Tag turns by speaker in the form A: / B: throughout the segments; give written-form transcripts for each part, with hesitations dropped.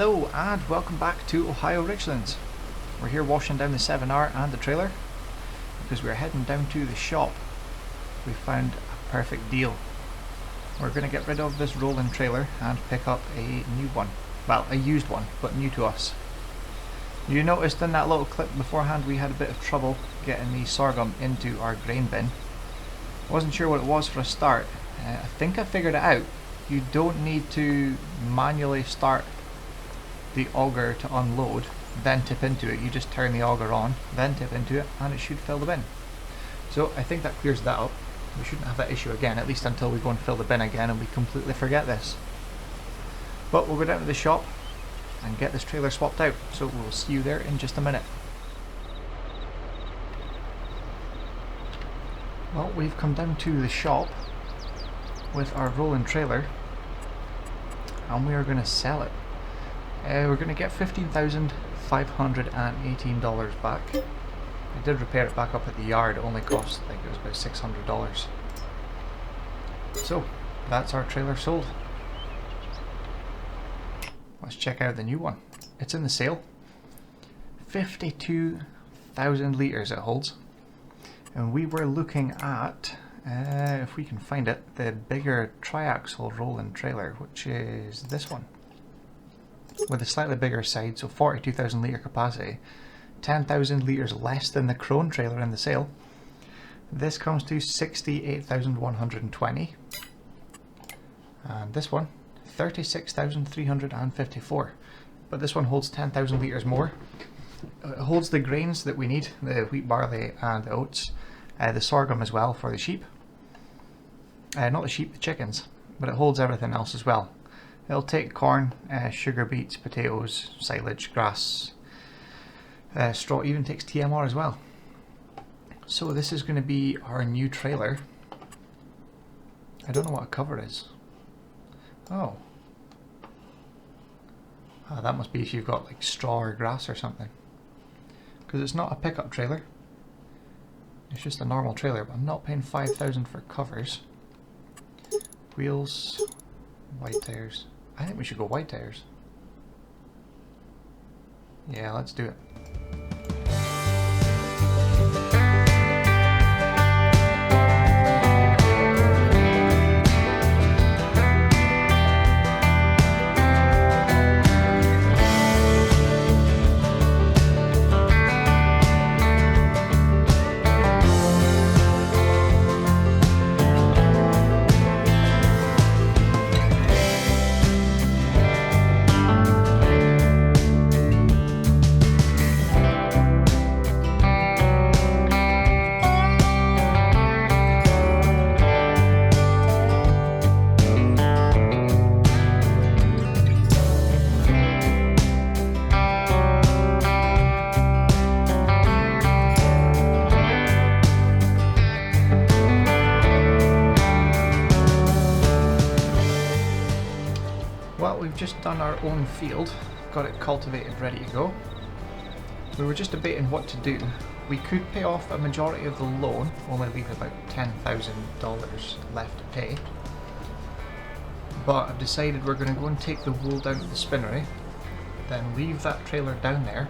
A: Hello and welcome back to Ohio Richlands. We're here washing down the 7R and the trailer because we're heading down to the shop. We found a perfect deal. We're going to get rid of this Rolland trailer and pick up a new one. Well, a used one, but new to us. You noticed in that little clip beforehand we had a bit of trouble getting the sorghum into our grain bin. Wasn't sure what it was for a start. I think I figured it out. You don't need to manually start the auger to unload, then tip into it. You just turn the auger on, then tip into it, and it should fill the bin. So I think that clears that up. We shouldn't have that issue again, at least until we go and fill the bin again and we completely forget this. But we'll go down to the shop and get this trailer swapped out, so we'll see you there in just a minute. Well, we've come down to the shop with our Rolland trailer and we are going to sell it. We're going to get $15,518 back. I did repair it back up at the yard. It only cost, I think it was about $600. So that's our trailer sold. Let's check out the new one. It's in the sale. 52,000 litres it holds. And we were looking at, if we can find it, the bigger triaxle Rolland trailer, which is this one. With a slightly bigger side, so 42,000 litre capacity, 10,000 litres less than the Crone trailer in the sale. This comes to 68,120, and this one 36,354. But this one holds 10,000 litres more. It holds the grains that we need, the wheat, barley and the oats, the sorghum as well for the sheep. Not the sheep, the chickens, but it holds everything else as well. It'll take corn, sugar beets, potatoes, silage, grass, straw, even takes TMR as well. So this is going to be our new trailer. I don't know what a cover is. Oh. That must be if you've got like straw or grass or something. Because it's not a pickup trailer. It's just a normal trailer, but I'm not paying $5,000 for covers. Wheels, white tires. I think we should go white tires. Yeah, let's do it. Well, we've just done our own field, got it cultivated, ready to go. We were just debating what to do. We could pay off a majority of the loan, only leave about $10,000 left to pay. But I've decided we're going to go and take the wool down to the spinnery, then leave that trailer down there,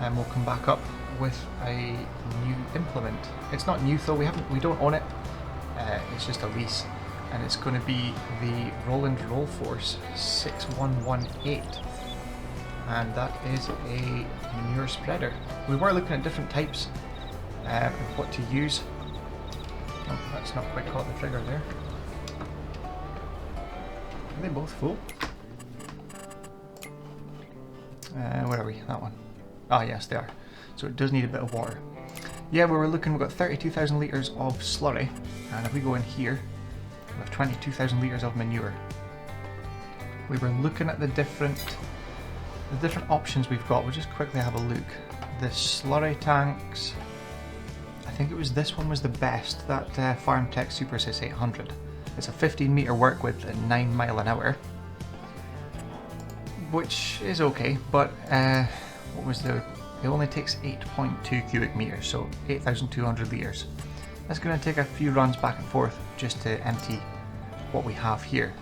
A: and we'll come back up with a new implement. It's not new though, we don't own it, it's just a lease. And it's going to be the Rolland Roll Force 6118, and that is a manure spreader. We were looking at different types of what to use. Oh, that's not quite caught the trigger there. Are they both full? Where are we? That one. Ah, yes, they are. So it does need a bit of water. Yeah, we were looking, we've got 32,000 litres of slurry, and if we go in here, we have 22,000 litres of manure. We were looking at the different options we've got. We'll just quickly have a look. The slurry tanks, I think it was this one was the best, that Farm Tech Super 800. It's a 15 metre work width at 9 mile an hour, which is okay, but what was it only takes 8.2 cubic meters, so 8,200 litres. That's going to take a few runs back and forth just to empty what we have here.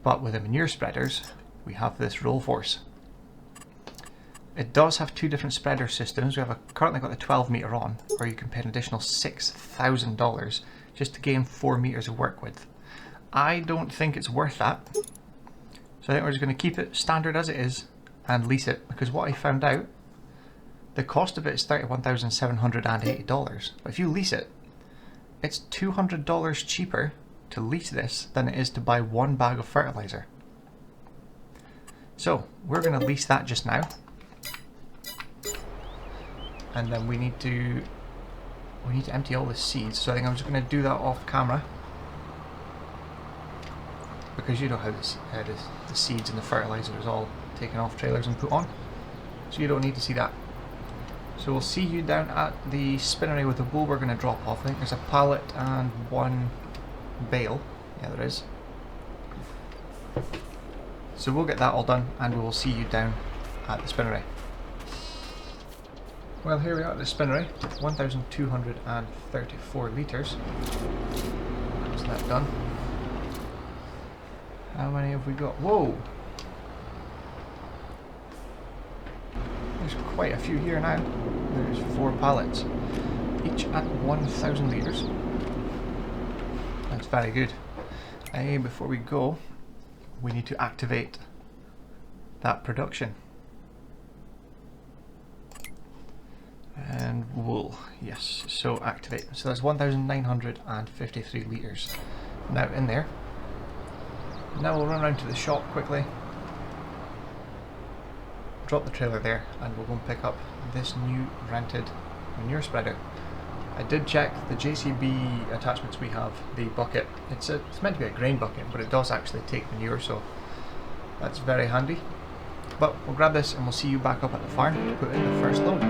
A: But with the manure spreaders, we have this roll force. It does have two different spreader systems. We have currently got the 12 meter on, where you can pay an additional $6,000 just to gain 4 meters of work width. I don't think it's worth that. So I think we're just going to keep it standard as it is and lease it, because what I found out, the cost of it is $31,780. But if you lease it, it's $200 cheaper to lease this than it is to buy one bag of fertilizer. So we're going to lease that just now. And then we need to empty all the seeds. So I think I'm just going to do that off camera, because you know how the seeds and the fertilizer is all taken off trailers and put on. So you don't need to see that. So we'll see you down at the spinnery with the wool we're going to drop off. I think there's a pallet and one bale. Yeah, there is. So we'll get that all done and we will see you down at the spinnery. Well, here we are at the spinnery, 1,234 litres. That's that done. How many have we got? Whoa! There's quite a few here now. There's 4 pallets, each at 1,000 litres. That's very good. Before we go, we need to activate that production. And wool, yes, so activate. So that's 1,953 litres now in there. Now we'll run around to the shop quickly, drop the trailer there, and we'll go and pick up this new rented manure spreader. I did check the JCB attachments we have, the bucket. It's meant to be a grain bucket, but it does actually take manure, so that's very handy. But we'll grab this and we'll see you back up at the farm to put in the first load.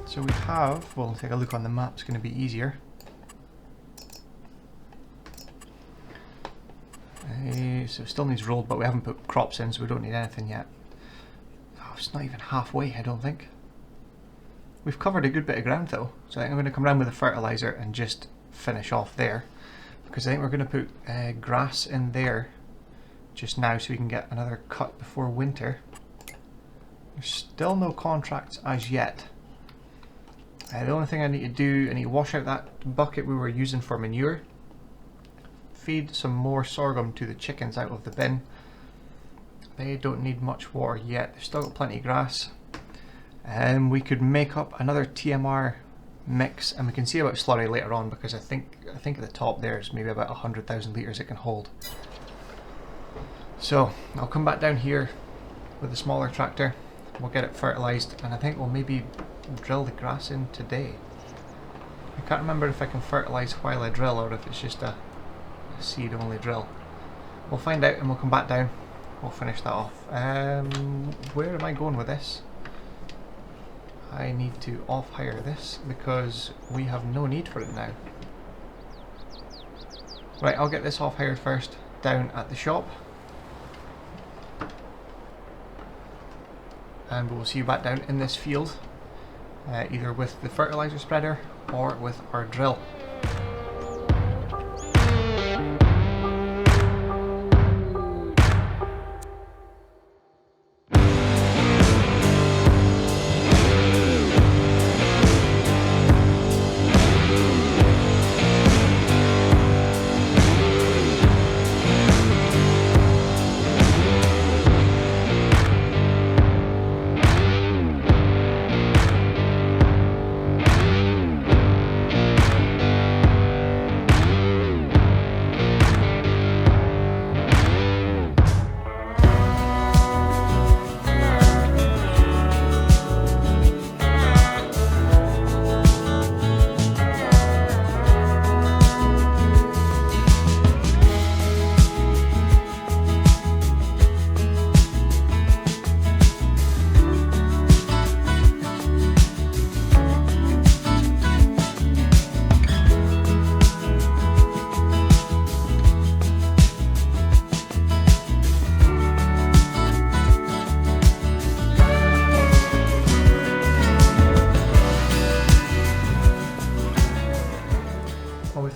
A: So we have, we'll take a look on the map, it's going to be easier. So it still needs rolled, but we haven't put crops in, so we don't need anything yet. Oh, it's not even halfway, I don't think. We've covered a good bit of ground though, so I think I'm going to come around with the fertilizer and just finish off there, because I think we're going to put grass in there just now so we can get another cut before winter. There's still no contracts as yet. The only thing I need to do, I need to wash out that bucket we were using for manure, feed some more sorghum to the chickens out of the bin. They don't need much water yet, they've still got plenty of grass. And we could make up another TMR mix, and we can see about slurry later on, because I think at the top there's maybe about 100,000 litres it can hold. So I'll come back down here with a smaller tractor, we'll get it fertilised, and I think we'll maybe drill the grass in today. I can't remember if I can fertilise while I drill or if it's just a seed only drill. We'll find out and we'll come back down, we'll finish that off. Where am I going with this? I need to off-hire this because we have no need for it now. Right, I'll get this off-hired first down at the shop. And we'll see you back down in this field, either with the fertilizer spreader or with our drill.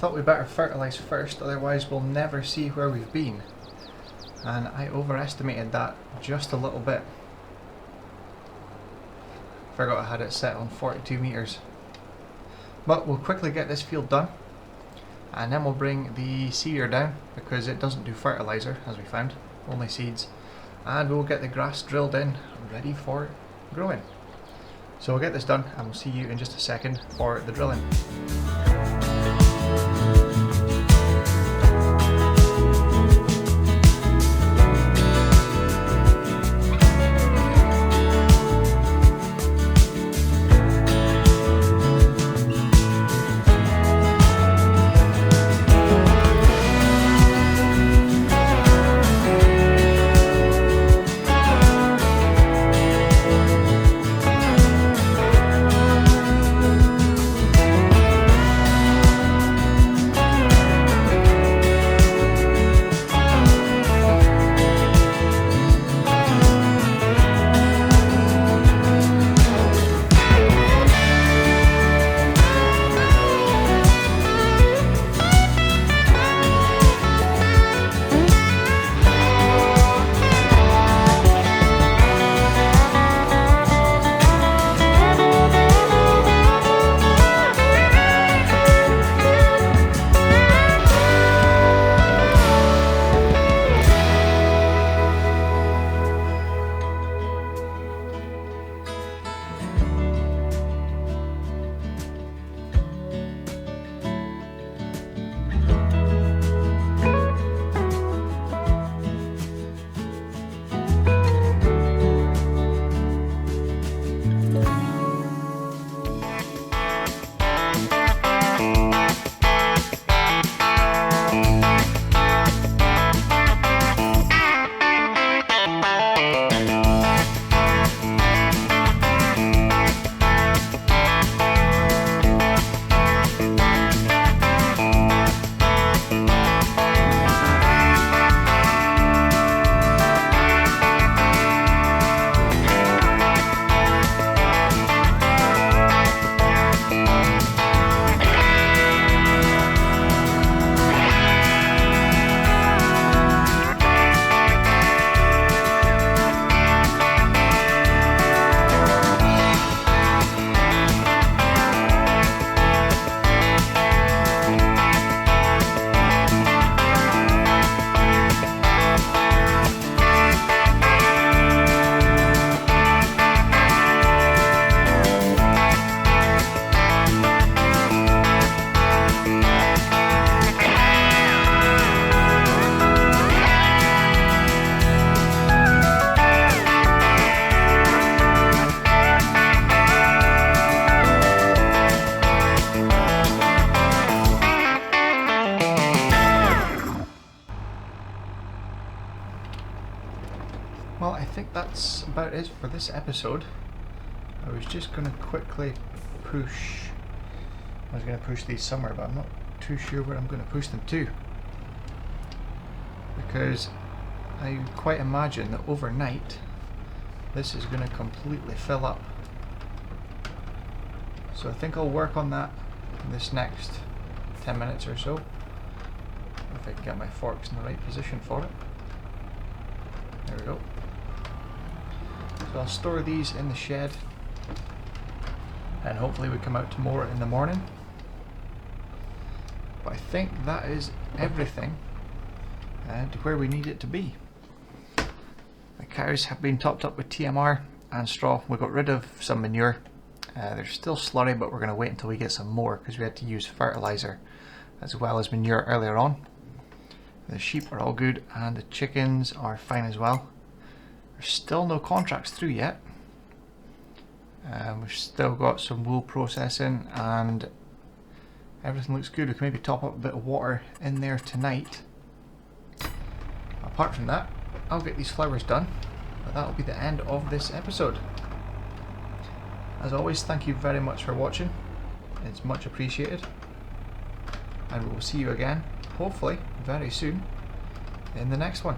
A: Thought we better fertilise first, otherwise we'll never see where we've been. And I overestimated that just a little bit. Forgot I had it set on 42 metres. But we'll quickly get this field done, and then we'll bring the seeder down because it doesn't do fertiliser, as we found, only seeds. And we'll get the grass drilled in, ready for growing. So we'll get this done and we'll see you in just a second for the drilling. Well, I think that's about it for this episode. I was just going to quickly push. I was going to push these somewhere, but I'm not too sure where I'm going to push them to, because I quite imagine that overnight this is going to completely fill up. So I think I'll work on that in this next 10 minutes or so, if I can get my forks in the right position for it. There we go. So I'll store these in the shed, and hopefully we come out to more in the morning. But I think that is everything to where we need it to be. The cows have been topped up with TMR and straw. We got rid of some manure. They're still slurry, but we're going to wait until we get some more, because we had to use fertilizer as well as manure earlier on. The sheep are all good, and the chickens are fine as well. There's still no contracts through yet. We've still got some wool processing, and everything looks good. We can maybe top up a bit of water in there tonight. Apart from that, I'll get these flowers done, but that'll be the end of this episode. As always, thank you very much for watching. It's much appreciated, and we will see you again, hopefully very soon, in the next one.